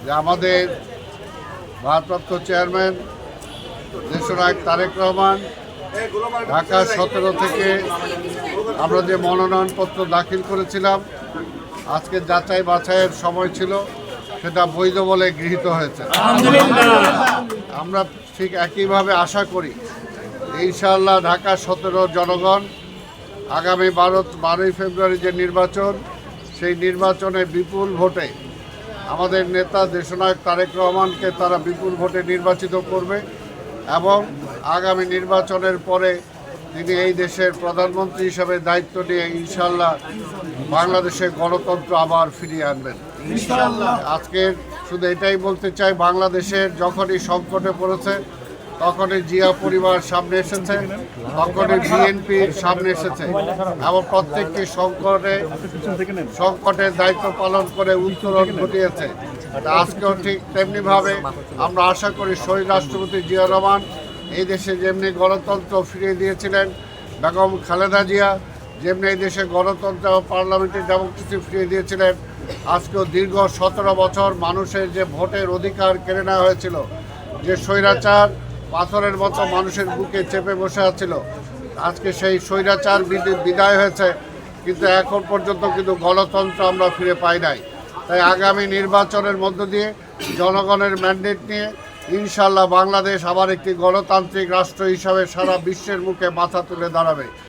যে আমাদের ভারপ্রাপ্ত চেয়ারম্যান দেশনায়ক তারেক রহমান ঢাকা 17 থেকে আমরা যে মনোনয়নপত্র দাখিল করেছিলাম, আজকে যাচাই বাছাইয়ের সময় ছিল, সেটা বৈধ বলে গৃহীত হয়েছে। আমরা ঠিক একইভাবে আশা করি ইনশাআল্লাহ ঢাকা 17 জনগণ আগামী 12ই ফেব্রুয়ারি যে নির্বাচন, সেই নির্বাচনে বিপুল ভোটে আমাদের নেতা দেশনায়ক তারেক রহমানকে তারা বিপুল ভোটে নির্বাচিত করবে এবং আগামী নির্বাচনের পরে তিনি এই দেশের প্রধানমন্ত্রী হিসাবে দায়িত্ব নিয়ে ইনশাআল্লাহ বাংলাদেশে গণতন্ত্র আবার ফিরিয়ে আনবেন। আজকে শুধু এটাই বলতে চাই, বাংলাদেশের যখনই সংকটে পড়েছে তখনই জিয়া পরিবার সামনে এসেছে, তখনই বিএনপির সামনে এসেছে এবং প্রত্যেকটি সংকটের দায়িত্ব পালন করে উত্তরণ ঘটিয়েছে। আজকেও ঠিক তেমনিভাবে আমরা আশা করি শহীদ রাষ্ট্রপতি জিয়া রহমান এই দেশে যেমনি গণতন্ত্র ফিরিয়ে দিয়েছিলেন, বেগম খালেদা জিয়া যেমনি এই দেশে গণতন্ত্র ও পার্লামেন্টারি ডেমোক্রেসি ফিরিয়ে দিয়েছিলেন, আজকেও দীর্ঘ 17 বছর মানুষের যে ভোটের অধিকার কেড়ে নেওয়া হয়েছিল, যে স্বৈরাচার পাথরের মতো মানুষের বুকে চেপে বসে আছিল, আজকে সেই স্বৈরাচার বিদায় হয়েছে, কিন্তু এখন পর্যন্ত কিন্তু গণতন্ত্র আমরা ফিরে পাই নাই। তাই আগামী নির্বাচনের মধ্য দিয়ে জনগণের ম্যান্ডেট নিয়ে ইনশাআল্লাহ বাংলাদেশ আবার একটি গণতান্ত্রিক রাষ্ট্র হিসাবে সারা বিশ্বের মুখে মাথা তুলে দাঁড়াবে।